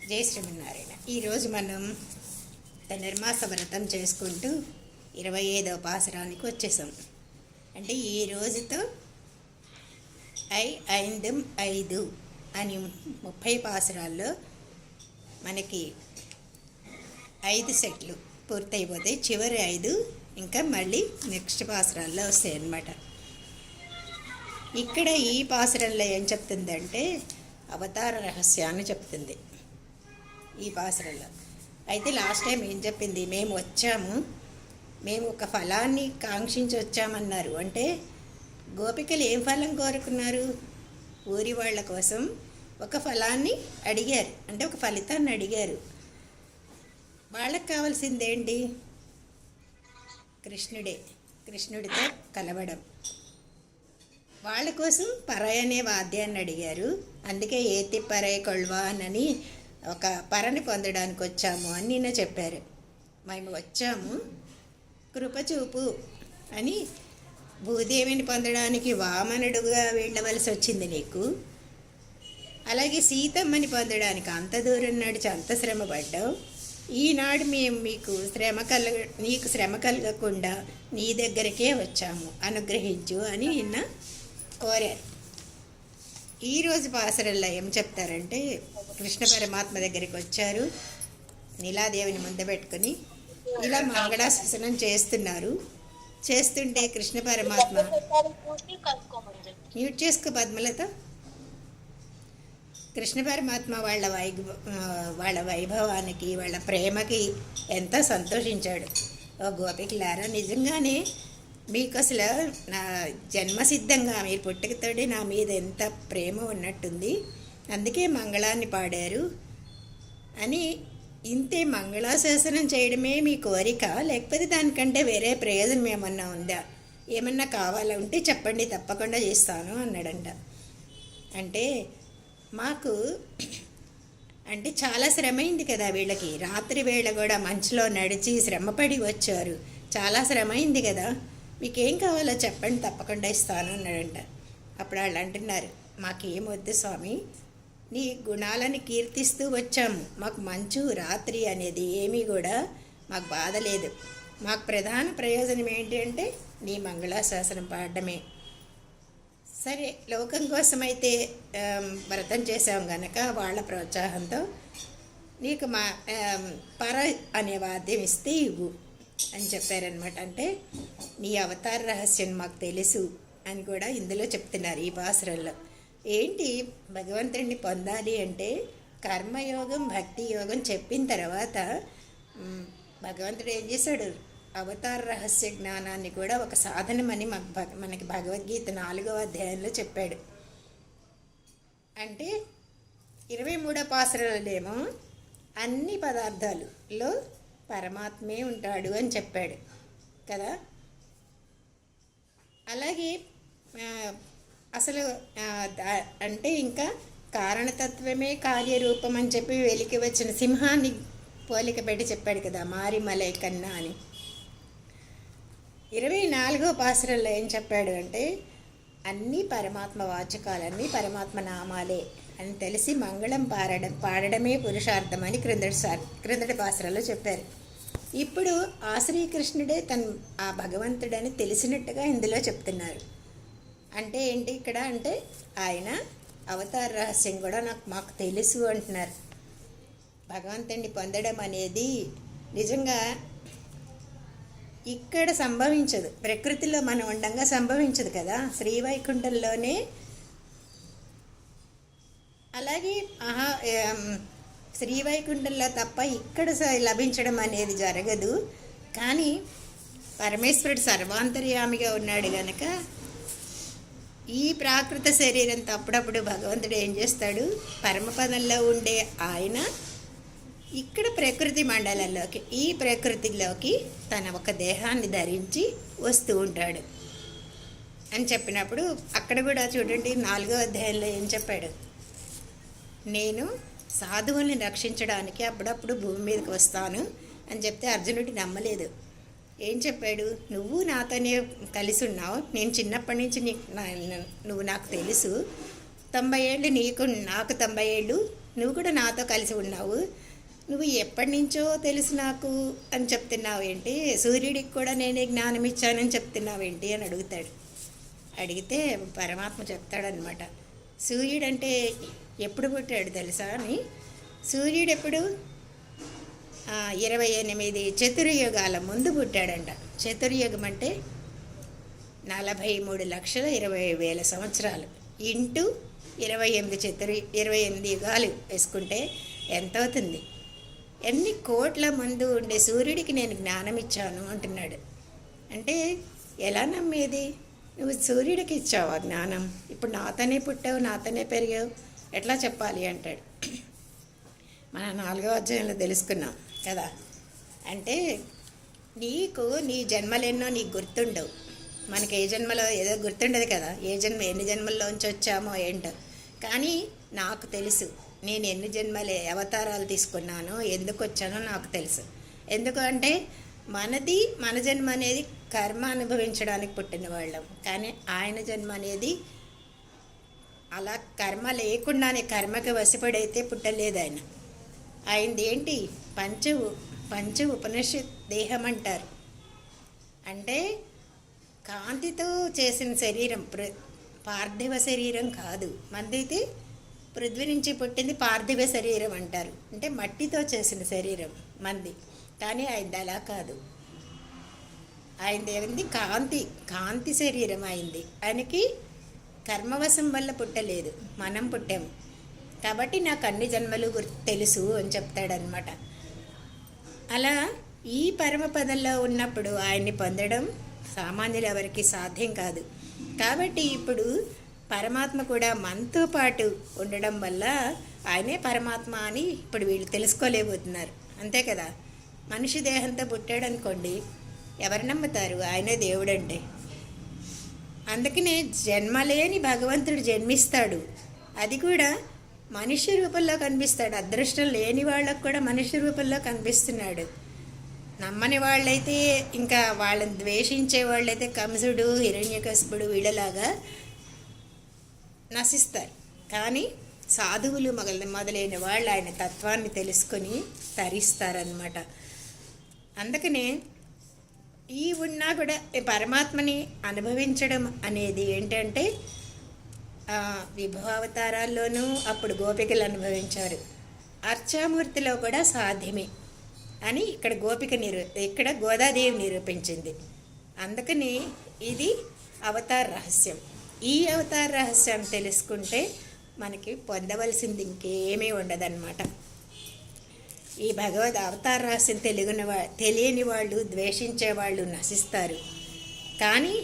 జై శ్రీమన్నారాయణ. ఈరోజు మనం ధనుర్మాస వ్రతం చేసుకుంటూ 25వ పాసురానికి వచ్చేసాం. అంటే ఈ రోజుతో ఐందం 5 అని 30 పాసురాల్లో మనకి 5 సెట్లు పూర్తయిపోతాయి. చివరి 5 ఇంకా మళ్ళీ నెక్స్ట్ పాసురాల్లో వస్తాయి అన్నమాట. ఇక్కడ ఈ పాసురంలో ఏం చెప్తుందంటే అవతార రహస్యాన్ని చెప్తుంది ఈ పాసురంలో. అయితే లాస్ట్ టైం ఏం చెప్పింది, మేము ఒక ఫలాన్ని కాంక్షించి వచ్చామన్నారు. అంటే గోపికలు ఏం ఫలం కోరుకున్నారు? ఊరి వాళ్ళ కోసం ఒక ఫలాన్ని అడిగారు, అంటే ఒక ఫలితాన్ని అడిగారు. వాళ్ళకి కావాల్సిందేంటి? కృష్ణుడితో కలవడం. వాళ్ళ కోసం పరయ్ అనే వాద్యాన్ని అడిగారు. అందుకే ఏతి పరయ్ కొల్వాన్ ఒక పరని పొందడానికి వచ్చాము అని నిన్న చెప్పారు. మేము వచ్చాము కృపచూపు అని. భూదేవిని పొందడానికి వామనుడుగా వెళ్ళవలసి వచ్చింది నీకు. అలాగే సీతమ్మని పొందడానికి అంత దూరం నడిచి అంత శ్రమ పడ్డావు. ఈనాడు మేము నీకు శ్రమ కలగకుండా నీ దగ్గరకే వచ్చాము, అనుగ్రహించు అని నిన్న కోరారు. ఈరోజు పాసరల్లో ఏం చెప్తారంటే, కృష్ణ పరమాత్మ దగ్గరికి వచ్చారు. నీలాదేవిని ముందు పెట్టుకుని ఇలా మంగళాశాసనం చేస్తుంటే కృష్ణ పరమాత్మ మ్యూట్ చేసుకో పద్మలత. కృష్ణ పరమాత్మ వాళ్ళ వైభవానికి వాళ్ళ ప్రేమకి ఎంతో సంతోషించాడు. ఓ గోపికలారా, నిజంగానే మీకు అసలు నా జన్మసిద్ధంగా మీరు పుట్టుకతోటి నా మీద ఎంత ప్రేమ ఉన్నట్టుంది, అందుకే మంగళాన్ని పాడారు అని. ఇంతే మంగళాశాసనం చేయడమే మీ కోరిక, లేకపోతే దానికంటే వేరే ప్రయోజనం ఏమన్నా ఉందా? ఏమన్నా కావాలంటే చెప్పండి, తప్పకుండా చేస్తాను అన్నాడంట. అంటే మాకు అంటే చాలా శ్రమ అయింది కదా వీళ్ళకి. రాత్రి వేళ కూడా మంచులో నడిచి శ్రమపడి వచ్చారు. చాలా శ్రమ అయింది కదా, మీకేం కావాలో చెప్పండి, తప్పకుండా ఇస్తాను అన్నాడంట. అప్పుడు వాళ్ళు అంటున్నారు, మాకేం వద్దు స్వామి, నీ గుణాలని కీర్తిస్తూ వచ్చాము. మాకు మంచు రాత్రి అనేది ఏమీ కూడా మాకు బాధ లేదు. మాకు ప్రధాన ప్రయోజనం ఏంటి అంటే నీ మంగళాశాసనం పాడడమే. సరే, లోకం కోసమైతే వ్రతం చేసాం గనక వాళ్ళ ప్రోత్సాహంతో నీకు పర అనే వాద్యం ఇస్తే ఇవ్వు అని చెప్పారనమాట. అంటే నీ అవతార రహస్యం మాకు తెలుసు అని కూడా ఇందులో చెప్తున్నారు ఈ పాసురంలో. ఏంటి, భగవంతుడిని పొందాలి అంటే కర్మయోగం భక్తి యోగం చెప్పిన తర్వాత భగవంతుడు ఏం చేశాడు? అవతార రహస్య జ్ఞానాన్ని కూడా ఒక సాధనమని మనకి భగవద్గీత 4వ అధ్యాయంలో చెప్పాడు. అంటే 23వ పాసురంలోనేమో అన్ని పదార్థాలలో పరమాత్మే ఉంటాడు అని చెప్పాడు కదా. అలాగే అసలు అంటే ఇంకా కారణతత్వమే కార్యరూపం అని చెప్పి వెలికి వచ్చిన సింహాన్ని పోలిక పెట్టి చెప్పాడు కదా, మారిమలై కన్నా అని. 24వ పాసురంలో ఏం చెప్పాడు అంటే అన్నీ పరమాత్మ వాచకాలన్నీ పరమాత్మ నామాలే అని తెలిసి మంగళం పాడడమే పురుషార్థమని క్రిందటి పాసురాల్లో చెప్పారు. ఇప్పుడు ఆ శ్రీకృష్ణుడే ఆ భగవంతుడని తెలిసినట్టుగా ఇందులో చెప్తున్నారు. అంటే ఏంటి ఇక్కడ అంటే ఆయన అవతార రహస్యం కూడా మాకు తెలుసు అంటున్నారు. భగవంతుడిని పొందడం అనేది నిజంగా ఇక్కడ సంభవించదు, ప్రకృతిలో మనం ఉండంగా సంభవించదు కదా, శ్రీవైకుంఠంలోనే. అలాగే శ్రీవైకుంఠంలో తప్ప ఇక్కడ లభించడం అనేది జరగదు. కానీ పరమేశ్వరుడు సర్వాంతర్యామిగా ఉన్నాడు కనుక ఈ ప్రాకృత శరీరంతో అప్పుడప్పుడు భగవంతుడు ఏం చేస్తాడు, పరమపదంలో ఉండే ఆయన ఇక్కడ ప్రకృతి మండలంలోకి, ఈ ప్రకృతిలోకి తన ఒక దేహాన్ని ధరించి వస్తూ ఉంటాడు అని చెప్పినప్పుడు అక్కడ కూడా చూడండి 4వ అధ్యాయంలో ఏం చెప్పాడు, నేను సాధువుల్ని రక్షించడానికి అప్పుడప్పుడు భూమి మీదకి వస్తాను అని చెప్తే అర్జునుడి నమ్మలేదు. ఏం చెప్పాడు, నువ్వు నాతోనే కలిసి ఉన్నావు, నేను చిన్నప్పటి నుంచి నువ్వు నాకు తెలుసు, 90 ఏళ్ళు నీకు, నాకు 90 ఏళ్ళు, నువ్వు కూడా నాతో కలిసి ఉన్నావు, నువ్వు ఎప్పటి నుంచో తెలుసు నాకు అని చెప్తున్నావేంటి, సూర్యుడికి కూడా నేనే జ్ఞానం ఇచ్చానని చెప్తున్నావేంటి అని అడుగుతాడు. అడిగితే పరమాత్మ చెప్తాడనమాట, సూర్యుడంటే ఎప్పుడు పుట్టాడు తెలుసా అని. సూర్యుడు ఎప్పుడు 28 చతుర్యుగాల ముందు పుట్టాడంట. చతుర్యుగం అంటే 43,20,000 సంవత్సరాలు ఇంటూ 28 యుగాలు వేసుకుంటే ఎంత అవుతుంది? ఎన్ని కోట్ల ముందు ఉండే సూర్యుడికి నేను జ్ఞానం ఇచ్చాను అంటున్నాడు. అంటే ఎలా నమ్మేది? నువ్వు సూర్యుడికి ఇచ్చావు ఆ జ్ఞానం, ఇప్పుడు నాతోనే పుట్టావు, నాతోనే పెరిగావు, ఎట్లా చెప్పాలి అంటాడు. మన 4వ అధ్యాయంలో తెలుసుకున్నాం కదా. అంటే నీకు నీ జన్మలెన్నో నీకు గుర్తుండవు. మనకి ఏ జన్మలో ఏదో గుర్తుండదు కదా, ఎన్ని జన్మల్లోంచి వచ్చామో ఏంటో. కానీ నాకు తెలుసు నేను ఎన్ని అవతారాలు తీసుకున్నానో, ఎందుకు వచ్చానో నాకు తెలుసు. ఎందుకు అంటే మన జన్మ అనేది కర్మ అనుభవించడానికి పుట్టిన వాళ్ళం. కానీ ఆయన జన్మ అనేది అలా కర్మ లేకుండానే కర్మకి వశపడైతే పుట్టలేదు ఆయన. ఆయనది ఏంటి? పంచ ఉపనిషత్ దేహం అంటారు. అంటే కాంతితో చేసిన శరీరం, పార్థివ శరీరం కాదు. మందైతే పృథ్వీ నుంచి పుట్టింది పార్థివ శరీరం అంటారు. అంటే మట్టితో చేసిన శరీరం మంది. కానీ ఆయనది అలా కాదు. ఆయనది ఏమైంది? కాంతి శరీరం అయింది. ఆయనకి కర్మవశం వల్ల పుట్టలేదు, మనం పుట్టాము. కాబట్టి నాకు అన్ని జన్మలు తెలుసు అని చెప్తాడనమాట. అలా ఈ పరమపదంలో ఉన్నప్పుడు ఆయన్ని పొందడం సామాన్యులు ఎవరికి సాధ్యం కాదు. కాబట్టి ఇప్పుడు పరమాత్మ కూడా మనతో పాటు ఉండడం వల్ల ఆయనే పరమాత్మ అని ఇప్పుడు వీళ్ళు తెలుసుకోలేకపోతున్నారు. అంతే కదా. మనిషి దేహంతో పుట్టాడనుకోండి, ఎవరు నమ్ముతారు ఆయనే దేవుడంటే? అందుకనే జన్మలేని భగవంతుడు జన్మిస్తాడు, అది కూడా మనిషి రూపంలో కనిపిస్తాడు. అదృష్టం లేని వాళ్ళకు కూడా మనిషి రూపంలో కనిపిస్తున్నాడు. నమ్మని వాళ్ళైతే, ఇంకా వాళ్ళని ద్వేషించే వాళ్ళైతే కంసుడు, హిరణ్యకశిపుడు వీళ్ళలాగా నశిస్తారు. కానీ సాధువులు మొదలైన వాళ్ళు ఆయన తత్వాన్ని తెలుసుకొని తరిస్తారనమాట. అందుకనే ఈ ఉన్నా కూడా పరమాత్మని అనుభవించడం అనేది ఏంటంటే విభవావతారాల్లోనూ అప్పుడు గోపికలు అనుభవించారు, అర్చామూర్తిలో కూడా సాధ్యమే అని ఇక్కడ గోదాదేవి నిరూపించింది. అందుకని ఇది అవతార రహస్యం. ఈ అవతార రహస్యం తెలుసుకుంటే మనకి పొందవలసింది ఇంకేమీ ఉండదన్నమాట. ఈ భగవద్ అవతార రహస్యం తెలియని వాళ్ళు, ద్వేషించే వాళ్ళు నశిస్తారు. కానీ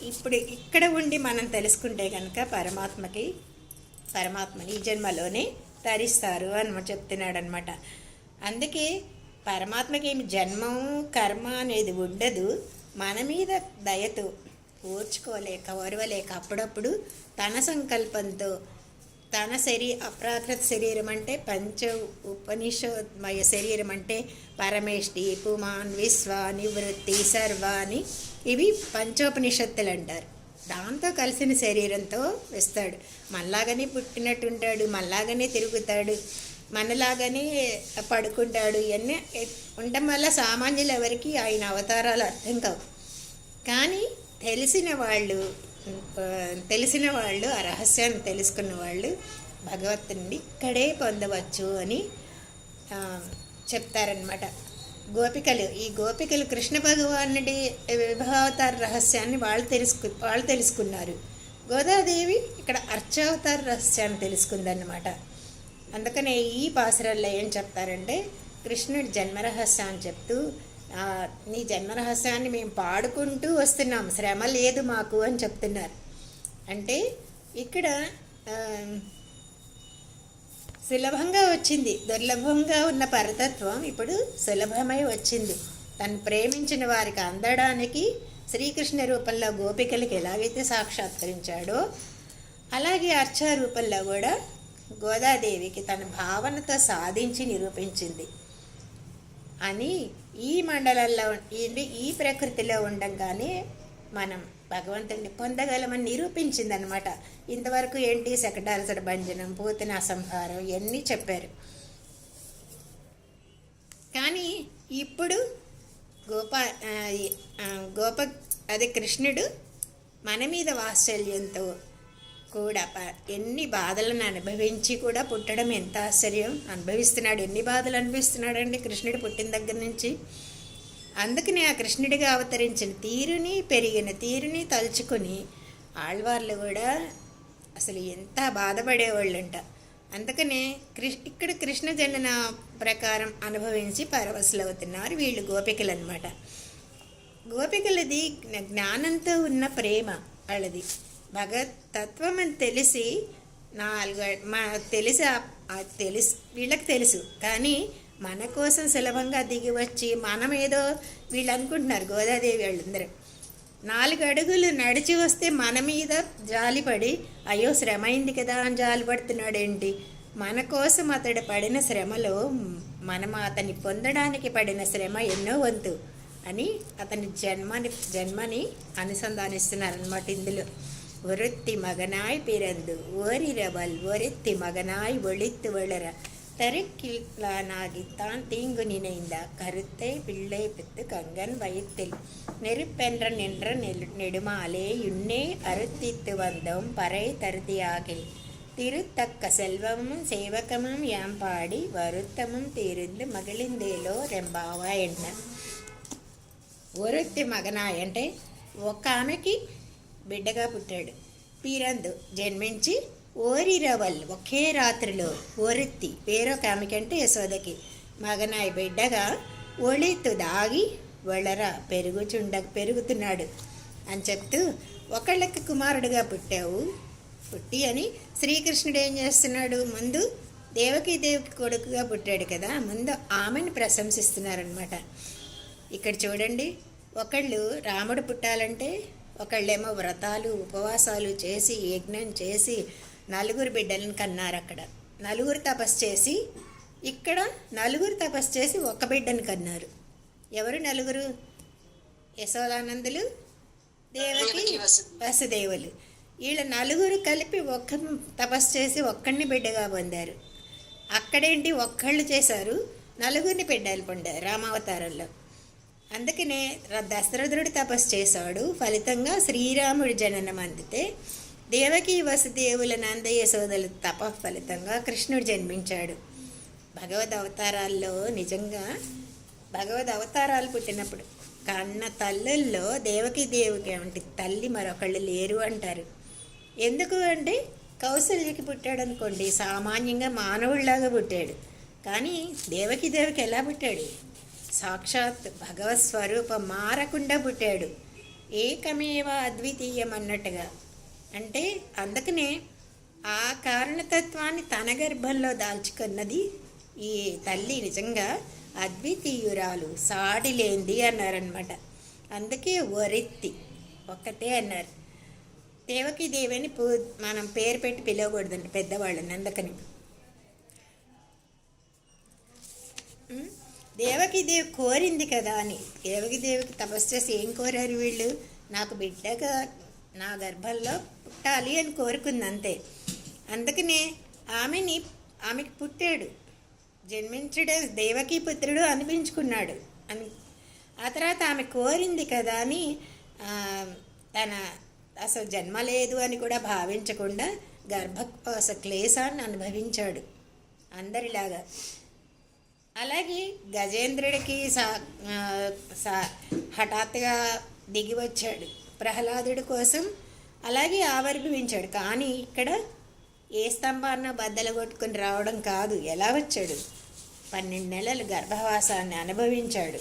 ఇప్పుడు ఇక్కడ ఉండి మనం తెలుసుకుంటే కనుక పరమాత్మని ఈ జన్మలోనే తరిస్తారు అని చెప్తున్నాడు అనమాట. అందుకే పరమాత్మకి ఏమి జన్మం కర్మ అనేది ఉండదు. మన మీద దయతో ఓర్వలేక అప్పుడప్పుడు తన సంకల్పంతో తన అప్రాకృత శరీరం అంటే పంచ ఉపనిషోద్మయ శరీరం అంటే పరమేష్టి, పుమాన్, విశ్వ, నివృత్తి, సర్వ అని ఇవి పంచోపనిషత్తులు అంటారు. దాంతో కలిసిన శరీరంతో వస్తాడు. మనలాగానే పుట్టినట్టుంటాడు, మనలాగానే తిరుగుతాడు, మనలాగానే పడుకుంటాడు. ఇవన్నీ ఉండడం వల్ల సామాన్యులు ఎవరికి ఆయన అవతారాలు అర్థం కావు. కానీ తెలిసిన వాళ్ళు ఆ రహస్యాన్ని తెలుసుకున్న వాళ్ళు భగవంతుని ఇక్కడే పొందవచ్చు అని చెప్తారనమాట. ఈ గోపికలు కృష్ణ భగవానుడి విభవావతార రహస్యాన్ని వాళ్ళు తెలుసుకున్నారు. గోదాదేవి ఇక్కడ అర్చావతార రహస్యాన్ని తెలుసుకుందన్నమాట. అందుకనే ఈ పాసురాల్లో ఏం చెప్తారంటే, కృష్ణుడి జన్మరహస్యాన్ని చెప్తూ నీ జన్మరహస్యాన్ని మేము పాడుకుంటూ వస్తున్నాం, శ్రమ లేదు మాకు అని చెప్తున్నారు. అంటే ఇక్కడ సులభంగా వచ్చింది, దుర్లభంగా ఉన్న పరతత్వం ఇప్పుడు సులభమై వచ్చింది. తను ప్రేమించిన వారికి అందడానికి శ్రీకృష్ణ రూపంలో గోపికలకి ఎలాగైతే సాక్షాత్కరించాడో అలాగే అర్చా రూపంలో కూడా గోదాదేవికి తన భావనతో సాధించి నిరూపించింది అని ఈ మండలంలో ఈ ప్రకృతిలో ఉండగానే మనం భగవంతుడిని పొందగలమని నిరూపించిందనమాట. ఇంతవరకు ఏంటి శకటాసుర భంజనం, పూతన అసంహారం ఇవన్నీ చెప్పారు. కానీ ఇప్పుడు గోపా గోప అదే కృష్ణుడు మన మీద వాత్సల్యంతో కూడా ఎన్ని బాధలను అనుభవించి కూడా పుట్టడం ఎంత ఆశ్చర్యం. అనుభవిస్తున్నాడు, ఎన్ని బాధలు అనిపిస్తున్నాడండి కృష్ణుడు పుట్టిన దగ్గర నుంచి. అందుకని ఆ కృష్ణుడిగా అవతరించిన తీరుని, పెరిగిన తీరుని తలుచుకొని ఆళ్వార్లు కూడా అసలు ఎంత బాధపడేవాళ్ళంట. అందుకనే ఇక్కడ కృష్ణ జనన ప్రకారం అనుభవించి పరవశులవుతున్నారు వీళ్ళు గోపికలు అనమాట. గోపికలది జ్ఞానంతో ఉన్న ప్రేమ వాళ్ళది. భగవతత్వం అని తెలిసి తెలుసు వీళ్ళకి తెలుసు. కానీ మన కోసం సులభంగా దిగి వచ్చి మనమేదో వీళ్ళు అనుకుంటున్నారు గోదాదేవి వాళ్ళందరూ 4 అడుగులు నడిచి వస్తే మన మీద జాలిపడి అయ్యో శ్రమ అయింది కదా అని జాలిపడుతున్నాడేంటి. మన కోసం అతడు పడిన శ్రమలో మనం అతన్ని పొందడానికి పడిన శ్రమ ఎన్నో వంతు అని అతని జన్మని అనుసంధానిస్తున్నారనమాట ఇందులో. ஒருத்தி மகனாய் பிறந்து ஓரிரவல் ஒருத்தி மகனாய் ஒளித்து வளர தருக்கிலானாகித்தான் தீங்கு நினைந்த கருத்தை பிள்ளை பெத்து கங்கன் வயிற்றில் நெருப்பென்ற நின்ற நெடுமாலே யுன்னே அறுத்தித்து வந்தோம் பறை தருதியாகில் திருத்தக்க செல்வமும் சேவகமும் ஏம்பாடி வருத்தமும் తీరింది మగిలిందేలో రెంబావా ఎన్న. ఒరుత్తి మగనాయ్ అంటే ఒక ఆమెకి బిడ్డగా పుట్టాడు. పీరందు జన్మించి ఓరిరవల్ ఒకే రాత్రిలో ఒరుత్తి వేరొక ఆమెకంటే యశోదకి మగనాయి బిడ్డగా ఒళితు దాగి వళర పెరుగుతున్నాడు అని చెప్తూ ఒకళ్ళకి కుమారుడిగా పుట్టి అని శ్రీకృష్ణుడు ఏం చేస్తున్నాడు, ముందు దేవికి కొడుకుగా పుట్టాడు కదా, ముందు ఆమెను ప్రశంసిస్తున్నారనమాట. ఇక్కడ చూడండి, ఒకళ్ళు రాముడు పుట్టాలంటే ఒకళ్ళేమో వ్రతాలు ఉపవాసాలు చేసి యజ్ఞం చేసి 4 బిడ్డలను కన్నారు. అక్కడ 4 తపస్సు చేసి, ఇక్కడ 4 తపస్సు చేసి 1 బిడ్డను కన్నారు. ఎవరు 4? యశోదానందులు, దేవకి, వసుదేవులు. వీళ్ళ 4 కలిపి తపస్సు చేసి ఒక్కడిని బిడ్డగా పొందారు. అక్కడేంటి ఒక్కళ్ళు చేశారు, 4 బిడ్డలు పొందారు రామావతారంలో. అందుకనే దశరథుడు తపస్సు చేశాడు, ఫలితంగా శ్రీరాముడి జననం అందితే దేవకి వసుదేవుల నంద యశోదల తప ఫలితంగా కృష్ణుడు జన్మించాడు. భగవద్ అవతారాల్లో నిజంగా భగవద్ అవతారాలు పుట్టినప్పుడు కన్న తల్లుల్లో దేవకి వంటి తల్లి మరొకళ్ళు లేరు అంటారు. ఎందుకు అంటే కౌసల్యకి పుట్టాడు అనుకోండి, సామాన్యంగా మానవుడిలాగా పుట్టాడు. కానీ దేవకి ఎలా పుట్టాడు, సాక్షాత్ భగవత్ స్వరూపం మారకుండా పుట్టాడు, ఏకమేవ అద్వితీయం అన్నట్టుగా. అంటే అందుకనే ఆ కారణతత్వాన్ని తన గర్భంలో దాల్చుకున్నది ఈ తల్లి నిజంగా అద్వితీయురాలు, సాడిలేంది అన్నారనమాట. అందుకే ఒరెత్తి ఒక్కతే అన్నారు. దేవకి దేవిని మనం పేరు పెట్టి పిలవకూడదండి పెద్దవాళ్ళని. అందుకని దేవకి కోరింది కదా అని, దేవికి తపస్సు చేసి ఏం కోరారు వీళ్ళు, నాకు బిడ్డగా నా గర్భంలో పుట్టాలి అని కోరుకుంది అంతే. అందుకనే ఆమెకి పుట్టాడు, జన్మించడం దేవకి పుత్రుడు అనిపించుకున్నాడు అని. ఆ తర్వాత ఆమె కోరింది కదా అని తన అసలు జన్మ లేదు అని కూడా భావించకుండా గర్భకోశ క్లేశాన్ని అనుభవించాడు అందరిలాగా. అలాగే గజేంద్రుడికి హఠాత్తుగా దిగి వచ్చాడు ప్రహ్లాదుడి కోసం, అలాగే ఆవిర్భవించాడు. కానీ ఇక్కడ ఏ స్తంభాన్న బద్దలు కొట్టుకుని రావడం కాదు, ఎలా వచ్చాడు, 12 నెలలు గర్భవాసాన్ని అనుభవించాడు.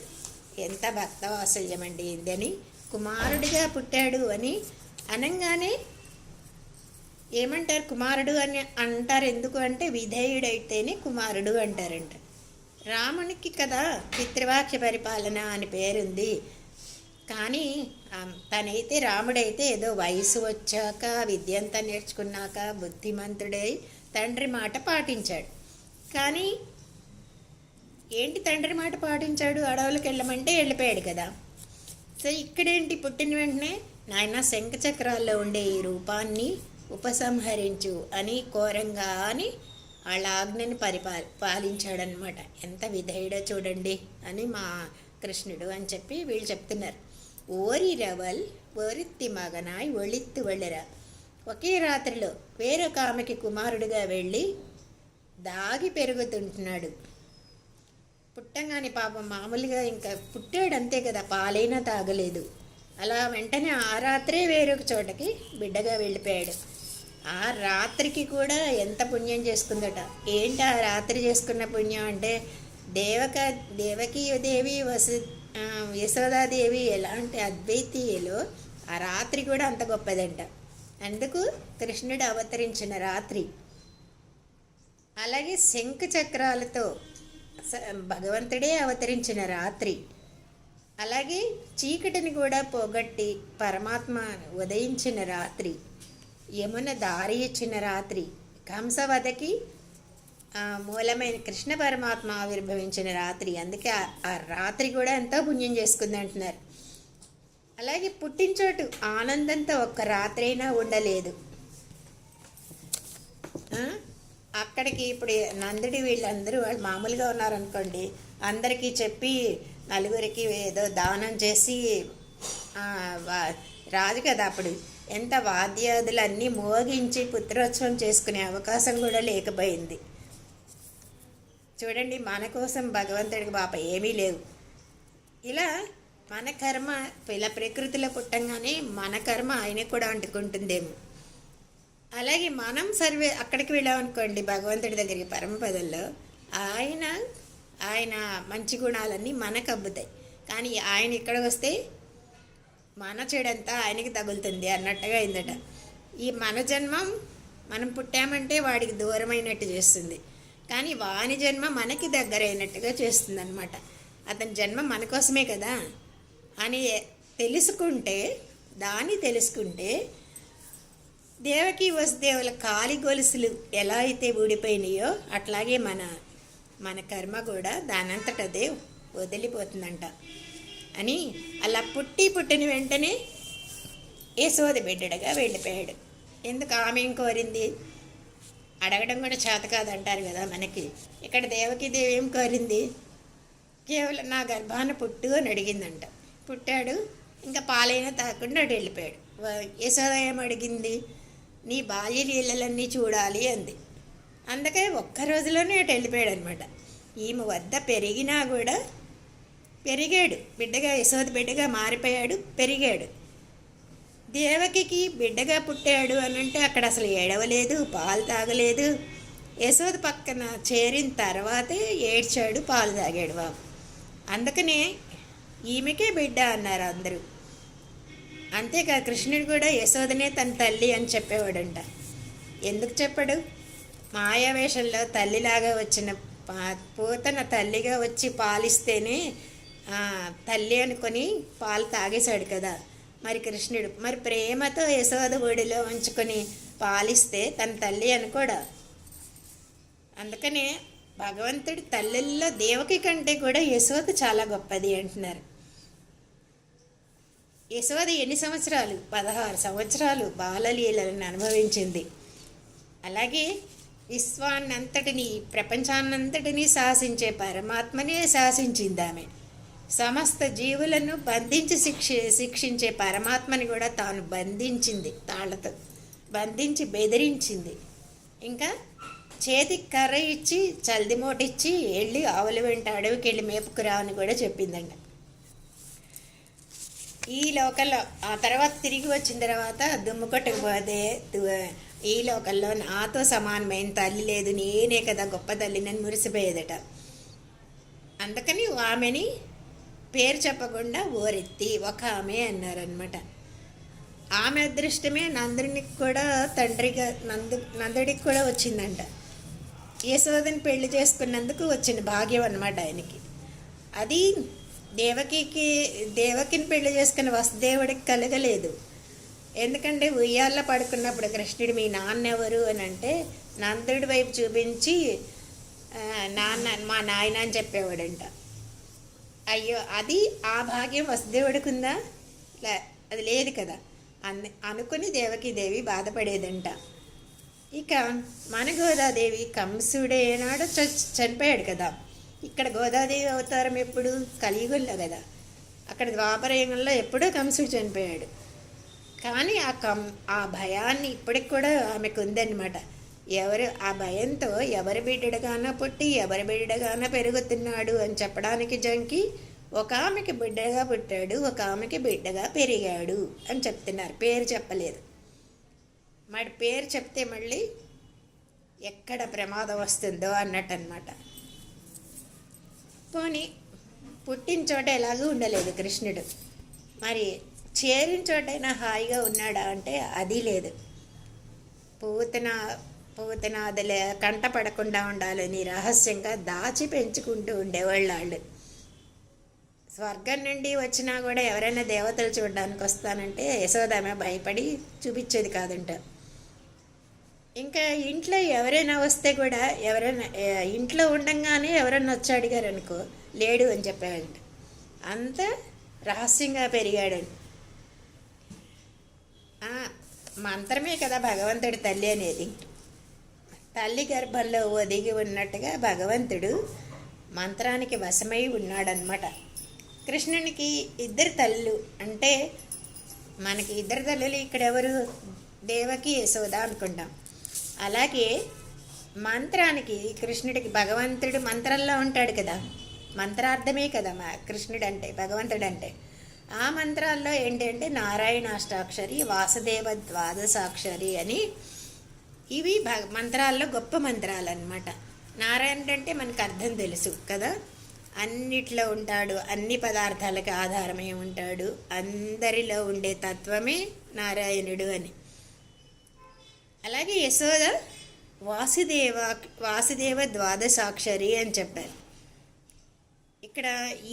ఎంత భక్తవాత్సల్యమండి ఇదని. కుమారుడిగా పుట్టాడు అని అనగానే ఏమంటారు, కుమారుడు అని అంటారు. ఎందుకు అంటే విధేయుడైతేనే కుమారుడు అంటారంట. రామునికి కదా పితృవాక్య పరిపాలన అని పేరుంది. కానీ తనైతే రాముడైతే ఏదో వయసు వచ్చాక విద్యంతా నేర్చుకున్నాక బుద్ధిమంతుడై తండ్రి మాట పాటించాడు. కానీ ఏంటి తండ్రి మాట పాటించాడు, అడవులకు వెళ్ళమంటే వెళ్ళిపోయాడు కదా. సో ఇక్కడేంటి, పుట్టిన వెంటనే నాయన శంఖచక్రాల్లో ఉండే ఈ రూపాన్ని ఉపసంహరించు అని కోరంగా అని వాళ్ళ ఆజ్ఞని పాలించాడనమాట. ఎంత విధేయుడో చూడండి అని మా కృష్ణుడు అని చెప్పి వీళ్ళు చెప్తున్నారు. ఓరిరవల్ ఒరిత్తి మగనాయ్ ఒళిత్తు వెళ్ళరా. ఒకే రాత్రిలో వేరొక ఆమెకి కుమారుడిగా వెళ్ళి దాగి పెరుగుతుంటున్నాడు. పుట్టంగానే పాపం మామూలుగా ఇంకా పుట్టాడు అంతే కదా, పాలైనా తాగలేదు. అలా వెంటనే ఆ రాత్రే వేరొక చోటకి బిడ్డగా వెళ్ళిపోయాడు. ఆ రాత్రికి కూడా ఎంత పుణ్యం చేసుకుందట. ఏంటి ఆ రాత్రి చేసుకున్న పుణ్యం అంటే దేవకీదేవి యశోదాదేవి ఎలాంటి అద్వైతీయులో ఆ రాత్రి కూడా అంత గొప్పదంట. అందుకు కృష్ణుడు అవతరించిన రాత్రి. అలాగే శంఖ చక్రాలతో భగవంతుడే అవతరించిన రాత్రి. అలాగే చీకటిని కూడా పోగొట్టి పరమాత్మ ఉదయించిన రాత్రి. యమున దారి ఇచ్చిన రాత్రి. కంసవధకి మూలమైన కృష్ణ పరమాత్మ ఆవిర్భవించిన రాత్రి. అందుకే ఆ రాత్రి కూడా ఎంతో పుణ్యం చేసుకుంది అంటున్నారు. అలాగే పుట్టినచోటు ఆనందంతో ఒక్క రాత్రి అయినా ఉండలేదు. అక్కడికి ఇప్పుడు నందుడి వీళ్ళందరూ వాళ్ళు మామూలుగా ఉన్నారనుకోండి, అందరికీ చెప్పి నలుగురికి ఏదో దానం చేసి రాజు కదా అప్పుడు ఎంత వాద్యాదులన్నీ మోగించి పుత్రోత్సవం చేసుకునే అవకాశం కూడా లేకపోయింది. చూడండి, మన కోసం భగవంతుడికి పాప ఏమీ లేవు. ఇలా మన కర్మ ఇలా ప్రకృతిలో పుట్టంగానే మన కర్మ ఆయనకు కూడా అంటుకుంటుందేమో. అలాగే మనం అక్కడికి వెళ్ళామనుకోండి భగవంతుడి దగ్గరికి పరమపదంలో, ఆయన మంచి గుణాలన్నీ మనకు అబ్బుతాయి. కానీ ఆయన ఇక్కడ వస్తే మన చెడంతా ఆయనకి తగులుతుంది అన్నట్టుగా అయిందట. ఈ మన జన్మం మనం పుట్టామంటే వాడికి దూరమైనట్టు చేస్తుంది, కానీ వాని జన్మ మనకి దగ్గరైనట్టుగా చేస్తుంది అనమాట. అతని జన్మ మన కోసమే కదా అని తెలుసుకుంటే దేవకి వసుదేవుల కాలి గొలుసులు ఎలా అయితే ఊడిపోయినాయో అట్లాగే మన కర్మ కూడా దానంతటదే వదిలిపోతుందంట అని అలా పుట్టిన వెంటనే యశోద బిడ్డగా వెళ్ళిపోయాడు. ఎందుకు ఆమె ఏం కోరింది? అడగడం కూడా చేత కాదంటారు కదా మనకి. ఇక్కడ దేవకీదేవి ఏం కోరింది? కేవలం నా గర్భాన పుట్టు అని అడిగిందంట. పుట్టాడు, ఇంకా పాలైనా తాకుండా అటు వెళ్ళిపోయాడు. యశోద ఏం అడిగింది? నీ బాల్య లీలలన్నీ చూడాలి అంది. అందుకే ఒక్క రోజులోనే అటు వెళ్ళిపోయాడు అనమాట. ఈమె వద్ద పెరిగినా కూడా పెరిగాడు, బిడ్డగా యశోద బిడ్డగా మారిపోయాడు, పెరిగాడు. దేవకికి బిడ్డగా పుట్టాడు అని అంటే అక్కడ అసలు ఏడవలేదు, పాలు తాగలేదు. యశోద పక్కన చేరిన తర్వాతే ఏడ్చాడు, పాలు తాగాడు బాబు. అందుకనే ఈమెకే బిడ్డ అన్నారు అందరూ. అంతేకాదు కృష్ణుడు కూడా యశోదనే తన తల్లి అని చెప్పేవాడంట. ఎందుకు చెప్పాడు? మాయావేషంలో తల్లిలాగా వచ్చిన పూతన తల్లిగా వచ్చి పాలిస్తేనే తల్లి అనుకొని పాలు తాగేశాడు కదా. మరి కృష్ణుడు మరి ప్రేమతో యశోద ఒడిలో ఉంచుకొని పాలిస్తే తన తల్లి అనుకోడా? అందుకనే భగవంతుడి తల్లిల్లో దేవకి కంటే కూడా యశోద చాలా గొప్పది అంటున్నారు. యశోద ఎన్ని సంవత్సరాలు? 16 సంవత్సరాలు బాలలీలను అనుభవించింది. అలాగే విశ్వాన్నంతటినీ ప్రపంచాన్నంతటినీ శాసించే పరమాత్మనే శాసించింది ఆమె. సమస్త జీవులను బంధించి శిక్షించే పరమాత్మని కూడా తాను బంధించింది, తాళ్లతో బంధించి బెదిరించింది. ఇంకా చేతికి కర్ర ఇచ్చి చల్దిమోటిచ్చి వెళ్ళి ఆవుల వెంట అడవికి వెళ్ళి మేపుకురా అని కూడా చెప్పిందంట. ఈ లోకల్లో ఆ తర్వాత తిరిగి వచ్చిన తర్వాత దుమ్ము కొట్టకపోతే ఈ లోకల్లో నాతో సమానమైన తల్లి లేదు, నేనే కదా గొప్ప తల్లినని మురిసిపోయేదట. అందుకని ఆమెని పేరు చెప్పకుండా ఓరెత్తి ఒక ఆమె అన్నారనమాట. ఆమె అదృష్టమే నందునికి కూడా తండ్రిగా నందుడికి కూడా వచ్చిందంట. యశోదని పెళ్లి చేసుకున్నందుకు వచ్చిన భాగ్యం అన్నమాట ఆయనకి. అది దేవకిని పెళ్లి చేసుకున్న వసుదేవుడికి కలగలేదు. ఎందుకంటే ఉయ్యాల్లో పడుకున్నప్పుడు కృష్ణుడు మీ నాన్న ఎవరు అని అంటే నందుడి వైపు చూపించి మా నాయన అని చెప్పేవాడంట. అయ్యో, అది ఆ భాగ్యం వసుదేవుడికి ఉందా? అది లేదు కదా. అనుకుని దేవకీదేవి బాధపడేదంట. ఇక మన గోదాదేవి కంసుడు ఏనాడో చనిపోయాడు కదా. ఇక్కడ గోదాదేవి అవతారం ఎప్పుడు కలియుగంలో కదా. అక్కడ ద్వాపరయుగంలో ఎప్పుడో కంసుడు చనిపోయాడు. కానీ ఆ భయాన్ని ఇప్పటికి కూడా ఆమెకు ఉందన్నమాట. ఆ భయంతో ఎవరి బిడ్డగాన పుట్టి ఎవరి బిడ్డగాన పెరుగుతున్నాడు అని చెప్పడానికి జంకి ఒక ఆమెకి బిడ్డగా పుట్టాడు, ఒక ఆమెకి బిడ్డగా పెరిగాడు అని చెప్తున్నారు. పేరు చెప్పలేదు. మరి పేరు చెప్తే మళ్ళీ ఎక్కడ ప్రమాదం వస్తుందో అన్నట్టు అనమాట. పోనీ పుట్టిన చోట ఎలాగూ ఉండలేదు కృష్ణుడు. మరి చేరిన చోటైనా హాయిగా ఉన్నాడా అంటే అది లేదు. పూతన అదిలే కంట పడకుండా ఉండాలని రహస్యంగా దాచి పెంచుకుంటూ ఉండేవాళ్ళు వాళ్ళు. స్వర్గం నుండి వచ్చినా కూడా ఎవరైనా దేవతలు చూడడానికి వస్తానంటే యశోదామె భయపడి చూపించేది కాదంట. ఇంకా ఇంట్లో ఎవరైనా వస్తే కూడా ఇంట్లో ఉండంగానే ఎవరైనా వచ్చి అడిగారు అనుకో లేడు అని చెప్పాడంట. అంత రహస్యంగా పెరిగాడండి. మంత్రమే కదా భగవంతుడి తల్లి అనేది. తల్లి గర్భంలో ఒదిగి ఉన్నట్టుగా భగవంతుడు మంత్రానికి వశమై ఉన్నాడనమాట. కృష్ణునికి ఇద్దరు తల్లు అంటే మనకి ఇద్దరు తల్లులు ఇక్కడ ఎవరు? దేవకి యశోద అనుకుంటాం. అలాగే మంత్రానికి కృష్ణుడికి భగవంతుడు మంత్రంలో ఉంటాడు కదా. మంత్రార్థమే కదా కృష్ణుడు అంటే, భగవంతుడు అంటే. ఆ మంత్రాల్లో ఏంటంటే నారాయణాష్టాక్షరి, వాసుదేవ ద్వాదశాక్షరి అని ఇవి మంత్రాల్లో గొప్ప మంత్రాలు అన్నమాట. నారాయణుడు అంటే మనకు అర్థం తెలుసు కదా. అన్నిట్లో ఉంటాడు, అన్ని పదార్థాలకు ఆధారమై ఉంటాడు, అందరిలో ఉండే తత్వమే నారాయణుడు అని. అలాగే యశోద వాసుదేవ ద్వాదశాక్షరి అని చెప్పారు. ఇక్కడ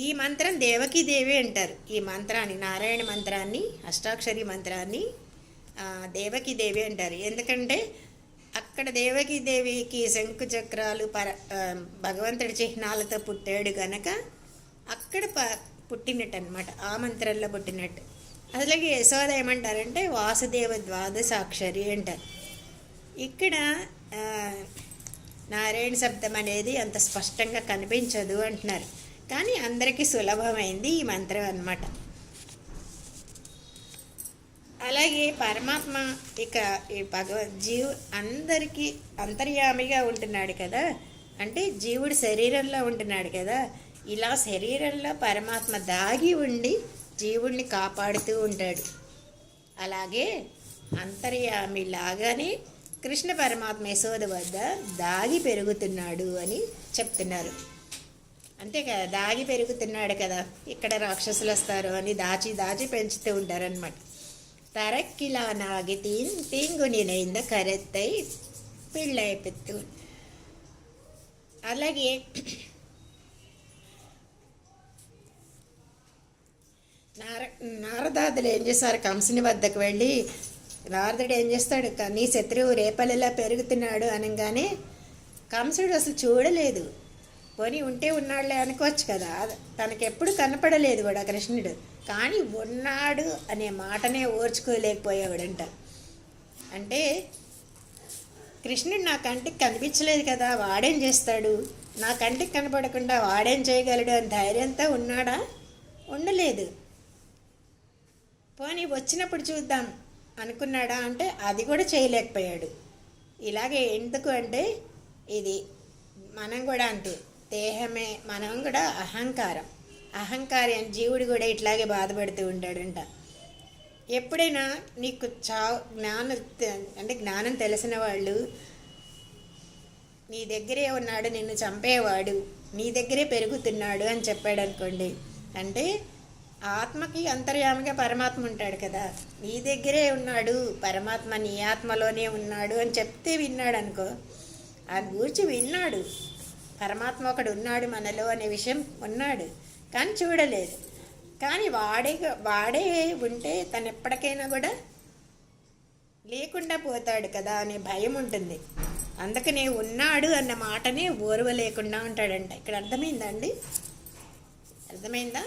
ఈ మంత్రం దేవకీదేవి అంటారు. ఈ మంత్రాన్ని, నారాయణ మంత్రాన్ని, అష్టాక్షరి మంత్రాన్ని దేవకీదేవి అంటారు. ఎందుకంటే అక్కడ దేవకీదేవికి శంకు చక్రాలు భగవంతుడి చిహ్నాలతో పుట్టాడు కనుక అక్కడ పుట్టినట్టు అనమాట, ఆ మంత్రంలో పుట్టినట్టు. అలాగే యశోద ఏమంటారంటే వాసుదేవ ద్వాదశాక్షరి అంటారు. ఇక్కడ నారాయణ శబ్దం అనేది అంత స్పష్టంగా కనిపించదు అంటున్నారు. కానీ అందరికీ సులభమైంది ఈ మంత్రం అన్నమాట. అలాగే పరమాత్మ ఇక ఈ అందరికీ అంతర్యామిగా ఉంటున్నాడు కదా. అంటే జీవుడు శరీరంలో ఉంటున్నాడు కదా. ఇలా శరీరంలో పరమాత్మ దాగి ఉండి జీవుడిని కాపాడుతూ ఉంటాడు. అలాగే అంతర్యామి లాగానే కృష్ణ పరమాత్మ యశోద వద్ద దాగి పెరుగుతున్నాడు అని చెప్తున్నారు. అంతే కదా, దాగి పెరుగుతున్నాడు కదా. ఇక్కడ రాక్షసులు వస్తారు అని దాచి పెంచుతూ ఉంటారనమాట. తరక్కిలానాగి తీంగునినైంద కరెత్తై పిళ్ళై పెత్తు. అలాగే నారదాదులు ఏం చేస్తారు? కంసుని వద్దకు వెళ్ళి నారదుడు ఏం చేస్తాడు? నీ శత్రువు రేపలిలా పెరుగుతున్నాడు అనగానే కంసుడు అసలు చూడలేదు. పోనీ ఉంటే ఉన్నాడులే అనుకోవచ్చు కదా. తనకెప్పుడు కనపడలేదు కూడా కృష్ణుడు. కానీ ఉన్నాడు అనే మాటనే ఓర్చుకోలేకపోయావాడంట. అంటే కృష్ణుడు నా కంటికి కనిపించలేదు కదా, వాడేం చేస్తాడు? నా కంటికి కనపడకుండా వాడేం చేయగలడు అని ధైర్యంతో ఉన్నాడా? ఉండలేదు. పోనీ వచ్చినప్పుడు చూద్దాం అనుకున్నాడా అంటే అది కూడా చేయలేకపోయాడు. ఇలాగే ఎందుకు అంటే ఇది మనం కూడా అంతే, దేహమే మనం కూడా అహంకారి అని జీవుడు కూడా ఇట్లాగే బాధపడుతూ ఉంటాడంట. ఎప్పుడైనా నీకు జ్ఞానం తెలిసిన వాళ్ళు నీ దగ్గరే ఉన్నాడు, నిన్ను చంపేవాడు నీ దగ్గరే పెరుగుతున్నాడు అని చెప్పాడు అనుకోండి, అంటే ఆత్మకి అంతర్యామిగా పరమాత్మ ఉంటాడు కదా, నీ దగ్గరే ఉన్నాడు పరమాత్మ, నీ ఆత్మలోనే ఉన్నాడు అని చెప్తే విన్నాడు అనుకో. ఆయన గురించి విన్నాడు, పరమాత్మ ఒకడు ఉన్నాడు మనలో అనే విషయం ఉన్నాడు, కానీ చూడలేదు. కానీ వాడే ఉంటే తను ఎప్పటికైనా కూడా లేకుండా పోతాడు కదా అనే భయం ఉంటుంది. అందుకనే ఉన్నాడు అన్న మాటనే ఓర్వలేకుండా ఉంటాడంట. ఇక్కడ అర్థమైందా అండి? అర్థమైందా?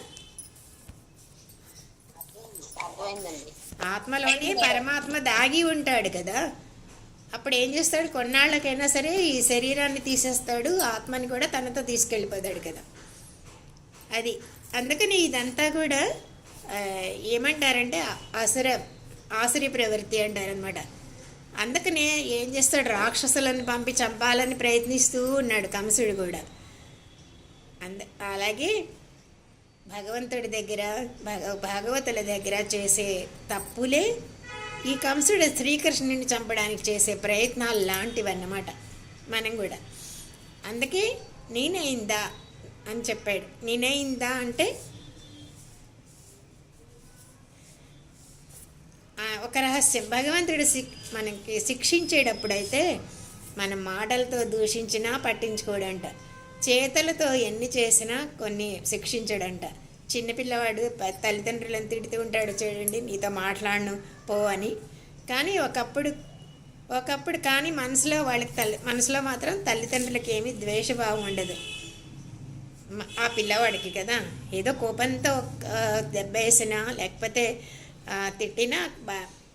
అర్థమైందండి. ఆత్మలోనే పరమాత్మ దాగి ఉంటాడు కదా. అప్పుడు ఏం చేస్తాడు, కొన్నాళ్ళకైనా సరే ఈ శరీరాన్ని తీసేస్తాడు, ఆత్మని కూడా తనతో తీసుకెళ్ళిపోతాడు కదా. అది అందుకని ఇదంతా కూడా ఏమంటారంటే ఆసురి ప్రవృత్తి అంటారనమాట. అందుకనే ఏం చేస్తాడు, రాక్షసులను పంపి చంపాలని ప్రయత్నిస్తూ ఉన్నాడు కంసుడు కూడా. అలాగే భగవంతుడి దగ్గర భాగవతుల దగ్గర చేసే తప్పులే ఈ కంసుడు శ్రీకృష్ణుని చంపడానికి చేసే ప్రయత్నాలు లాంటివన్నమాట మనం కూడా. అందుకే నేనైందా అని చెప్పాడు. నేనైందా అంటే ఒక రహస్యం. భగవంతుడు మనకి శిక్షించేటప్పుడైతే మనం మాటలతో దూషించినా పట్టించుకోడంట, చేతలతో ఎన్ని చేసినా కొన్ని శిక్షించడంట. చిన్నపిల్లవాడు తల్లిదండ్రులను తిడుతూ ఉంటాడు, చూడండి నీతో మాట్లాడను పో అని. కానీ ఒకప్పుడు కానీ మనసులో మనసులో మాత్రం తల్లిదండ్రులకి ఏమీ ద్వేషభావం ఉండదు ఆ పిల్లవాడికి కదా. ఏదో కోపంతో దెబ్బ వేసినా లేకపోతే తిట్టినా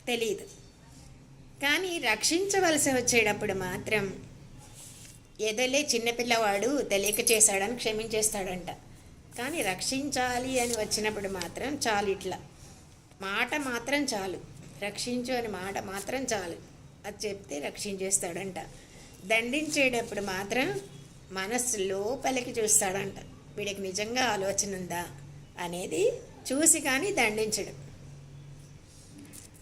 తెలియదు. కానీ రక్షించవలసి వచ్చేటప్పుడు మాత్రం ఏదోలే చిన్నపిల్లవాడు తెలియక చేశాడని క్షమించేస్తాడంట. కానీ రక్షించాలి అని వచ్చినప్పుడు మాత్రం చాలు, ఇట్లా మాట మాత్రం చాలు, రక్షించు అని మాట మాత్రం చాలు, అది చెప్తే రక్షించేస్తాడంట. దండించేటప్పుడు మాత్రం మనస్సు లోపలికి చూస్తాడంట, వీడికి నిజంగా ఆలోచన ఉందా అనేది చూసి కానీ దండించడు.